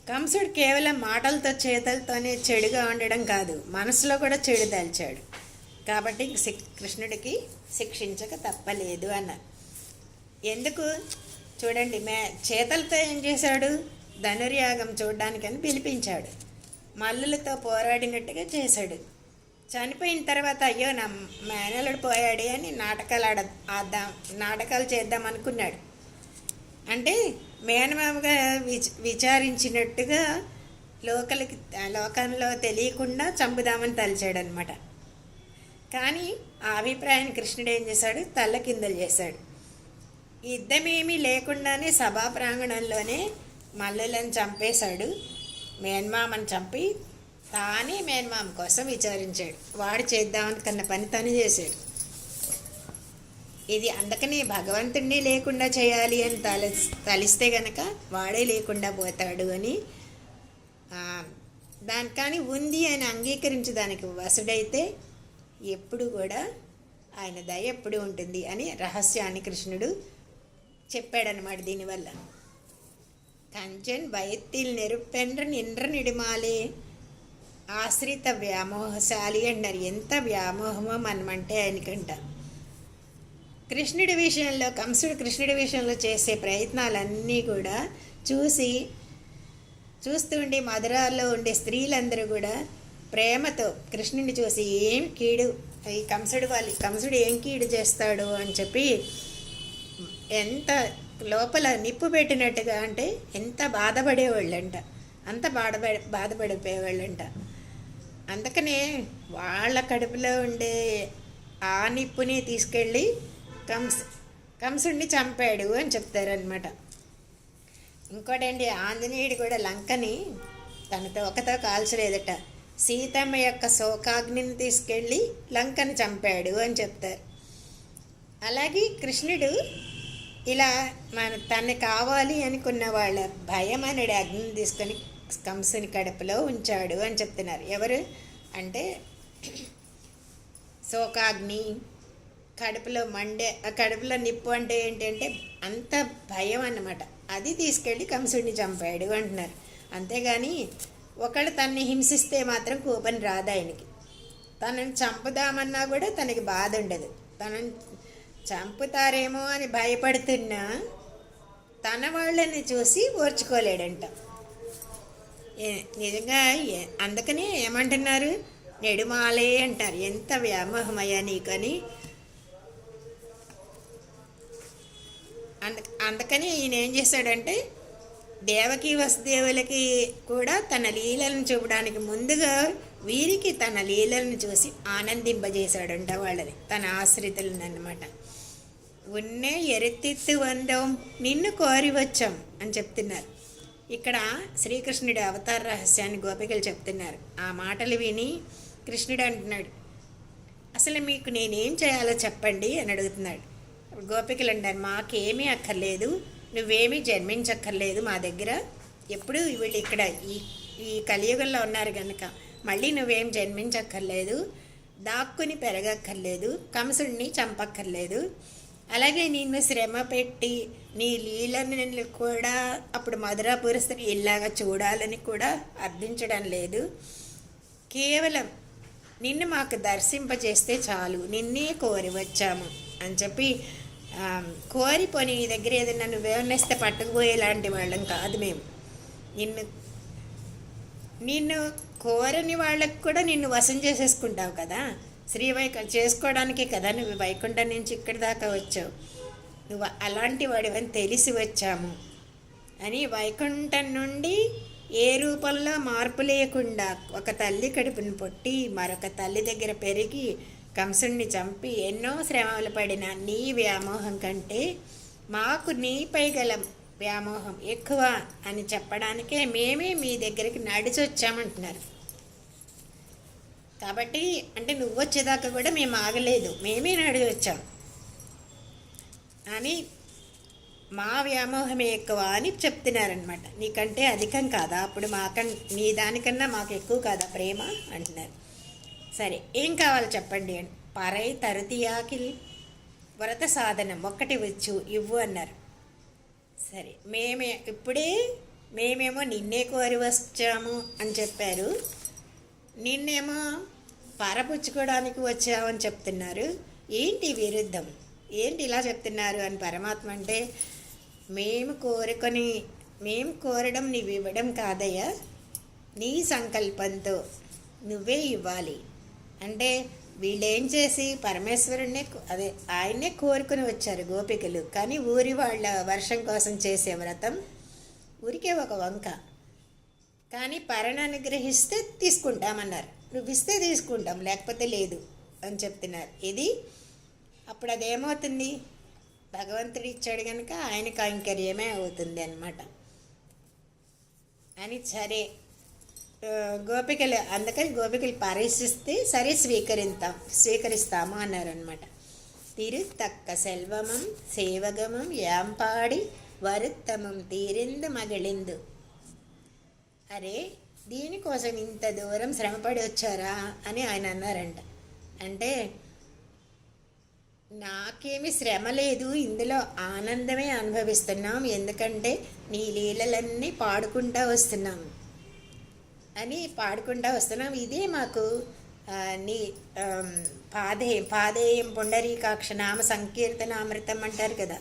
కంసుడు కేవలం మాటలతో చేతలతోనే చెడుగా ఉండడం కాదు, మనసులో కూడా చెడు దాల్చాడు. కాబట్టి కృష్ణుడికి శిక్షించక తప్పలేదు అన్నారు. ఎందుకు చూడండి, చేతలతో ఏం చేశాడు, ధనుర్యాగం చూడడానికని పిలిపించాడు, మల్లులతో పోరాడినట్టుగా చేశాడు. చనిపోయిన తర్వాత అయ్యో నా మేనలుడు పోయాడు అని నాటకాలు చేద్దాం అనుకున్నాడు. అంటే మేనమామగా విచారించినట్టుగా లోకంలో తెలియకుండా చంపుదామని తలిచాడనమాట. కానీ ఆ అభిప్రాయాన్ని కృష్ణుడు ఏం చేశాడు, తల్లకిందలు చేశాడు. యుద్ధమేమీ లేకుండానే సభా ప్రాంగణంలోనే మల్లులను చంపేశాడు. మేనమామని చంపి తానే మేనమామ కోసం విచారించాడు. వాడు చేద్దామనుకున్న పని తను చేశాడు. ఇది అందుకని భగవంతుడిని లేకుండా చేయాలి అని తలిస్తే గనక వాడే లేకుండా పోతాడు అని దాని కానీ ఉంది అని అంగీకరించి దానికి వసుడైతే ఎప్పుడు కూడా ఆయన దయ ఎప్పుడు ఉంటుంది అని రహస్యాన్ని కృష్ణుడు చెప్పాడనమాట. దీనివల్ల కంచన్ వయత్తిల్ నెరుపెండ్ర నిండ్ర నిడిమాలే ఆశ్రిత వ్యామోహశాలి అన్నారు. ఎంత వ్యామోహమో మనమంటే ఆయనకంట. కృష్ణుడి విషయంలో చేసే ప్రయత్నాలన్నీ కూడా చూస్తుండే మధురాల్లో ఉండే స్త్రీలందరూ కూడా ప్రేమతో కృష్ణుడిని చూసి ఏం కీడు ఈ కంసుడు ఏం కీడు చేస్తాడు అని చెప్పి ఎంత లోపల నిప్పు పెట్టినట్టుగా అంటే ఎంత బాధపడేవాళ్ళంట, అంత బాధపడిపోయేవాళ్ళంట. అందుకనే వాళ్ళ కడుపులో ఉండే ఆ నిప్పుని తీసుకెళ్ళి కంసుడిని చంపాడు అని చెప్తారనమాట. ఇంకోటండి, ఆంజనేయుడు కూడా లంకని తనతో ఒకతో కాల్చలేదట, సీతమ్మ యొక్క శోకాగ్నిని తీసుకెళ్ళి లంకని చంపాడు అని చెప్తారు. అలాగే కృష్ణుడు ఇలా తనని కావాలి అనుకున్న వాళ్ళ భయం అనేది అగ్నిని తీసుకొని కంసుని కడుపులో ఉంచాడు అని చెప్తున్నారు. ఎవరు అంటే శోకాగ్ని, కడుపులో నిప్పు అంటే ఏంటంటే అంత భయం అన్నమాట. అది తీసుకెళ్ళి కంసుడిని చంపాడు అంటున్నారు. అంతేగాని ఒకళ్ళు తనని హింసిస్తే మాత్రం కోపం రాదు ఆయనకి. తనని చంపుదామన్నా కూడా తనకి బాధ ఉండదు. తనని చంపుతారేమో అని భయపడుతున్నా తన వాళ్ళని చూసి ఓర్చుకోలేడంట. నిజంగా అందుకనే ఏమంటున్నారు, నెడుమాలే అంటారు. ఎంత వ్యామోహమయ్యా నీకని. అందుకని ఈయన ఏం చేశాడంటే దేవకి వసుదేవులకి కూడా తన లీలలను చూపడానికి ముందుగా వీరికి తన లీలలను చూసి ఆనందింపజేశాడంట వాళ్ళని, తన ఆశ్రితులను అన్నమాట. ఉన్నే ఎరెత్తిత్తు వందం నిన్ను కోరి వచ్చాం అని చెప్తున్నారు. ఇక్కడ శ్రీకృష్ణుడి అవతార రహస్యాన్ని గోపికలు చెప్తున్నారు. ఆ మాటలు విని కృష్ణుడు అంటున్నాడు, అసలు మీకు నేనేం చేయాలో చెప్పండి అని అడుగుతున్నాడు. గోపికలు అంటారు, మాకేమీ అక్కర్లేదు, నువ్వేమీ జన్మించక్కర్లేదు మా దగ్గర. ఎప్పుడు వీళ్ళు ఇక్కడ ఈ ఈ కలియుగంలో ఉన్నారు కనుక మళ్ళీ నువ్వేం జన్మించక్కర్లేదు, దాక్కుని పెరగక్కర్లేదు, కంసుడిని చంపక్కర్లేదు, అలాగే నిన్ను శ్రమ పెట్టి నీ లీలను కూడా అప్పుడు మధురాపురస్తుని ఇలాగా చూడాలని కూడా అర్థించడం లేదు. కేవలం నిన్ను మాకు దర్శింపజేస్తే చాలు, నిన్నే కోరి వచ్చాము అని చెప్పి కోరిపోని నీ దగ్గర ఏదైనా నువ్వేమన్నేస్తే పట్టుకుపోయేలాంటి వాళ్ళం కాదు మేము. నిన్ను నిన్ను కోరని వాళ్ళకు కూడా నిన్ను వశం చేసేసుకుంటావు కదా, చేసుకోవడానికే కదా నువ్వు వైకుంఠం నుంచి ఇక్కడి దాకా వచ్చావు, నువ్వు అలాంటి వాడివని తెలిసి వచ్చాము అని వైకుంఠం నుండి ఏ రూపంలో మార్పు లేకుండా ఒక తల్లి కడుపుని పుట్టి మరొక తల్లి దగ్గర పెరిగి కంసుణ్ణి చంపి ఎన్నో శ్రమలు పడిన నీ వ్యామోహం కంటే మాకు నీపై గల వ్యామోహం ఎక్కువ అని చెప్పడానికే మేమే మీ దగ్గరికి నడిచి వచ్చామంటున్నారు. కాబట్టి అంటే నువ్వు వచ్చేదాకా కూడా మేము ఆగలేదు, మేమే నడిచి వచ్చాం అని మా వ్యామోహమే ఎక్కువ అని చెప్తున్నారనమాట. నీకంటే అధికం కాదా, అప్పుడు నీ దానికన్నా మాకు ఎక్కువ కాదా ప్రేమ అంటున్నారు. సరే ఏం కావాలో చెప్పండి అని. పరై తరుతియాకిల్ వ్రత సాధనం ఒక్కటి వచ్చు ఇవ్వు అన్నారు. సరే మేమేమో నిన్నే కోరి వచ్చాము అని చెప్పారు, నిన్నేమో పారపుచ్చుకోవడానికి వచ్చామని చెప్తున్నారు. ఏంటి విరుద్ధం, ఏంటి ఇలా చెప్తున్నారు అని పరమాత్మ అంటే, మేము కోరడం నీవు ఇవ్వడం కాదయ్యా, నీ సంకల్పంతో నువ్వే ఇవ్వాలి అంటే వీళ్ళేం చేసి పరమేశ్వరుణ్ణి ఆయన్నే కోరుకుని వచ్చారు గోపికలు. కానీ ఊరి వాళ్ళ వర్షం కోసం చేసే వ్రతం ఊరికే ఒక వంక, కానీ పరణ అనుగ్రహిస్తే తీసుకుంటామన్నారు, నువ్వు ఇస్తే తీసుకుంటాం లేకపోతే లేదు అని చెప్తున్నారు. ఇది అప్పుడు అదేమవుతుంది, భగవంతుడు ఇచ్చాడు కనుక ఆయన కైంకర్యమే అవుతుంది అన్నమాట అని. సరే అందుకని గోపికలు పరిశిస్తే సరే స్వీకరిస్తాము అన్నారనమాట. తిరుతక్క సెల్వమం సేవగమం యాంపాడి వరుత్తమం తీరిందు మగిళిందు. అరే దీనికోసం ఇంత దూరం శ్రమపడి వచ్చారా అని ఆయన అన్నారంట. అంటే నాకేమి శ్రమ లేదు, ఇందులో ఆనందమే అనుభవిస్తున్నాం, ఎందుకంటే నీ లీలలన్నీ పాడుకుంటూ వస్తున్నాం ఇదే మాకు నీ పాదేయం పుండరీకాక్ష నామ సంకీర్తనామృతం అంటారు కదా.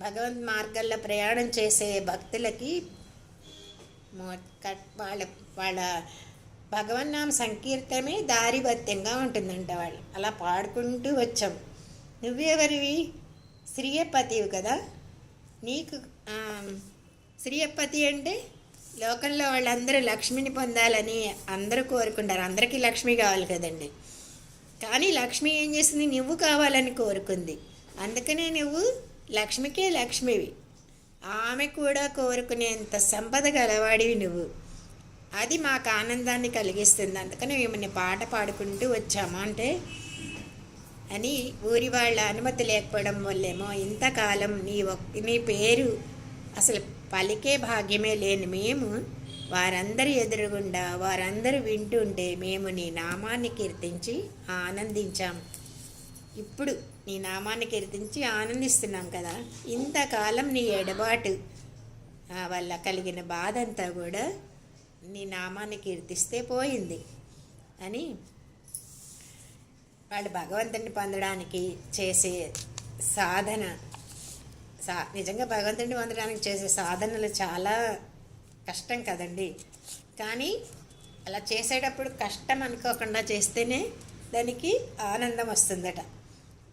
భగవద్ మార్గాల్లో ప్రయాణం చేసే భక్తులకి వాళ్ళ భగవన్నామ సంకీర్తనమే దారిభత్యంగా ఉంటుందంట. వాళ్ళు అలా పాడుకుంటూ వచ్చాం. నువ్వెవరివి, శ్రీయపతివి కదా, నీకు శ్రీయపతి అంటే లోకంలో వాళ్ళందరూ లక్ష్మిని పొందాలని అందరూ కోరుకుంటారు, అందరికీ లక్ష్మి కావాలి కదండి. కానీ లక్ష్మి ఏం చేసింది, నువ్వు కావాలని కోరుకుంది, అందుకనే నువ్వు లక్ష్మికే లక్ష్మివి, ఆమె కూడా కోరుకునేంత సంపద గలవాడివి నువ్వు, అది మాకు ఆనందాన్ని కలిగిస్తుంది, అందుకని మేము పాట పాడుకుంటూ వచ్చాము అంటే అని. ఊరి వాళ్ళ అనుమతి లేకపోవడం వల్లేమో ఇంతకాలం నీ పేరు అసలు పలికే భాగ్యమే లేని మేము వారందరి ఎదురుగుండా వారందరూ వింటుంటే మేము నీ నామాన్ని కీర్తించి ఆనందించాము. ఇప్పుడు నీ నామాన్ని కీర్తించి ఆనందిస్తున్నాం కదా, ఇంతకాలం నీ ఎడబాటు వల్ల కలిగిన బాధ అంతా కూడా నీ నామాన్ని కీర్తిస్తే పోయింది అని. వాళ్ళు భగవంతుని పొందడానికి చేసే సాధన నిజంగా భగవంతుడిని పొందడానికి చేసే సాధనలు చాలా కష్టం కదండి. కానీ అలా చేసేటప్పుడు కష్టం అనుకోకుండా చేస్తేనే దానికి ఆనందం వస్తుందట.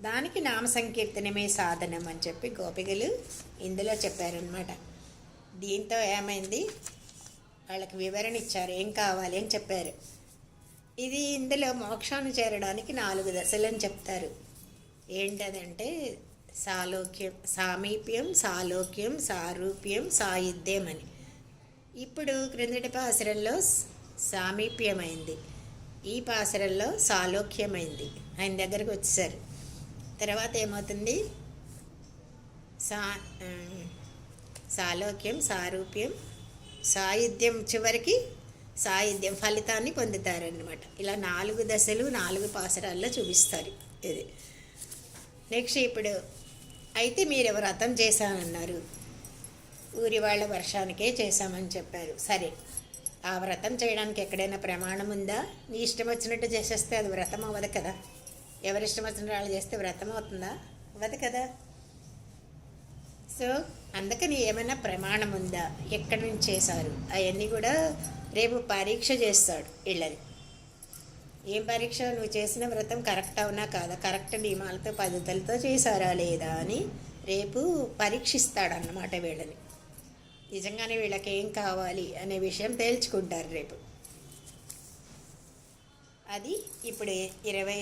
దానికి నామ సంకీర్తనమే సాధనం అని చెప్పి గోపికలు ఇందులో చెప్పారనమాట. దీంతో ఏమైంది, వాళ్ళకి వివరణ ఇచ్చారు, ఏం కావాలి అని చెప్పారు. ఇది ఇందులో మోక్షాన్ని చేరడానికి 4 దశలని చెప్తారు. ఏంటదంటే సాలోక్యం, సామీప్యం, సాలోక్యం, సారూప్యం, సాయుధ్యం అని. ఇప్పుడు క్రిందటి పాసరంలో సామీప్యమైంది, ఈ పాసరంలో సాలోక్యమైంది. ఆయన దగ్గరకు వచ్చేసారు. తర్వాత ఏమవుతుంది? సా సాలోక్యం, సారూప్యం, సాయుధ్యం, చివరికి సాయుధ్యం ఫలితాన్ని పొందుతారనమాట. ఇలా 4 దశలు 4 పాసరాల్లో చూపిస్తారు ఇది. నెక్స్ట్ ఇప్పుడు అయితే మీరు వ్రతం చేశానన్నారు, ఊరి వాళ్ళ వర్షానికే చేశామని చెప్పారు. సరే, ఆ వ్రతం చేయడానికి ఎక్కడైనా ప్రమాణం ఉందా? నీ ఇష్టం వచ్చినట్టు చేసేస్తే అది వ్రతం అవ్వదు కదా. ఎవరిష్టం వచ్చిన వాళ్ళు చేస్తే వ్రతం అవుతుందా? అవ్వదు కదా. సో అందుకని ఏమైనా ప్రమాణం ఉందా, ఎక్కడి నుంచి చేశారు, అవన్నీ కూడా రేపు పరీక్ష చేస్తాడు వీళ్ళని. ఏం పరీక్ష? నువ్వు చేసిన వ్రతం కరెక్ట్ అవునా కాదా, కరెక్ట్ నియమాలతో పద్ధతులతో చేశారా లేదా అని రేపు పరీక్షిస్తాడు అన్నమాట వీళ్ళని. నిజంగానే వీళ్ళకి ఏం కావాలి అనే విషయం తేల్చుకుంటారు రేపు. అది ఇప్పుడు 20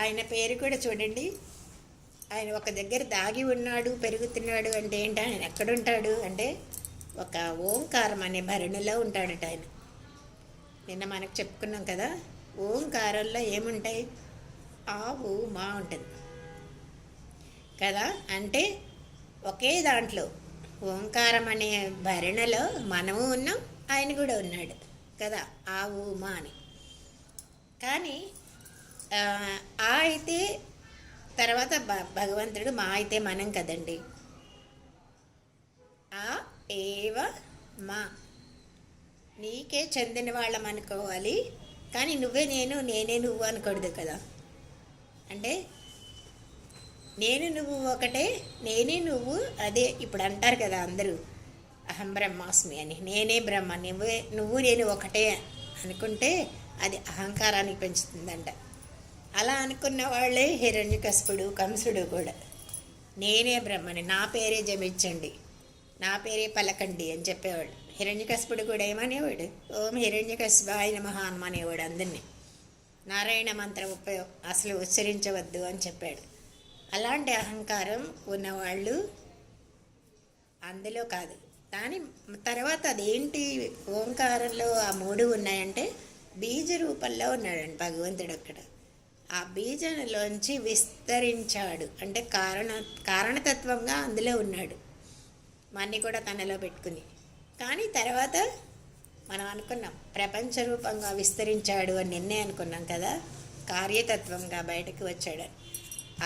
ఆయన పేరు కూడా చూడండి. ఆయన ఒక దగ్గర దాగి ఉన్నాడు, పెరుగుతున్నాడు అంటే ఏంటి? ఆయన ఎక్కడుంటాడు అంటే ఒక ఓంకారం అనే భరణిలో ఉంటాడట ఆయన. నిన్న మనకు చెప్పుకున్నాం కదా, ఓంకారంలో ఏముంటాయి? ఆ ఊ మా ఉంటుంది కదా. అంటే ఒకే దాంట్లో ఓంకారం అనే భరణలో మనము ఉన్నాం, ఆయన కూడా ఉన్నాడు కదా, ఆ ఊ మా అని. కానీ ఆ అయితే తర్వాత భగవంతుడు, మా అయితే మనం కదండి. ఆ ఏవ మా, నీకే చెందిన వాళ్ళం అనుకోవాలి, కానీ నువ్వే నేను, నేనే నువ్వు అనకూడదు కదా. అంటే నేను నువ్వు ఒకటే, నేనే నువ్వు అదే. ఇప్పుడు అంటారు కదా అందరూ, అహం బ్రహ్మాస్మి అని, నేనే బ్రహ్మ, నువ్వు నేను ఒకటే అనుకుంటే అది అహంకారానికి పెంచుతుందంట. అలా అనుకున్న వాళ్ళే హిరణ్యకశిపుడు, కంసుడు కూడా. నేనే బ్రహ్మని, నా పేరే జపించండి, నా పేరే పలకండి అని చెప్పేవాడు. హిరణ్యకశిపుడు కూడా ఏమనేవాడు? ఓం హిరణ్యకశిపాయ నమః అనేవాడు అందరినీ. నారాయణ మంత్రం అసలు ఉచ్చరించవద్దు అని చెప్పాడు. అలాంటి అహంకారం ఉన్నవాళ్ళు అందులో కాదు. కానీ తర్వాత అదేంటి, ఓంకారంలో ఆ 3 ఉన్నాయంటే బీజ రూపంలో ఉన్నాడండి భగవంతుడు అక్కడ. ఆ బీజంలోంచి విస్తరించాడు అంటే కారణతత్వంగా అందులో ఉన్నాడు, మన్ని కూడా తనలో పెట్టుకుని. కానీ తర్వాత మనం అనుకున్నాం ప్రపంచ రూపంగా విస్తరించాడు అని నిన్నే అనుకున్నాం కదా, కార్యతత్వంగా బయటకు వచ్చాడు.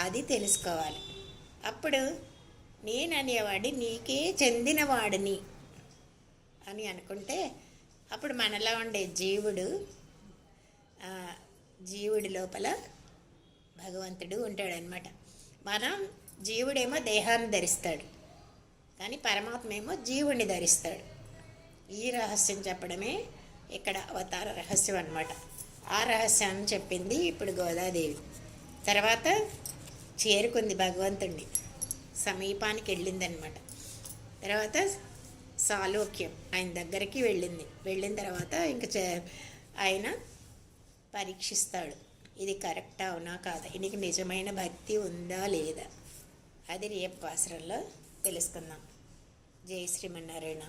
అది తెలుసుకోవాలి. అప్పుడు నేననేవాడి నీకే చెందినవాడిని అని అనుకుంటే అప్పుడు మనలో ఉండే జీవుడి లోపల భగవంతుడు ఉంటాడనమాట. మనం జీవుడేమో దేహాన్ని ధరిస్తాడు, కానీ పరమాత్మ ఏమో జీవుడిని ధరిస్తాడు. ఈ రహస్యం చెప్పడమే ఇక్కడ అవతార రహస్యం అన్నమాట. ఆ రహస్యాన్ని చెప్పింది ఇప్పుడు గోదాదేవి. తర్వాత చేరుకుంది భగవంతుడిని, సమీపానికి వెళ్ళిందనమాట. తర్వాత సాలోక్యం ఆయన దగ్గరికి వెళ్ళిన తర్వాత ఇంక ఆయన పరీక్షిస్తాడు, ఇది కరెక్టా అవునా కాదా, నీకు నిజమైన భక్తి ఉందా లేదా. అది రేపు పాసరంలో తెలుసుకుందాం. జై శ్రీమన్నారాయణ.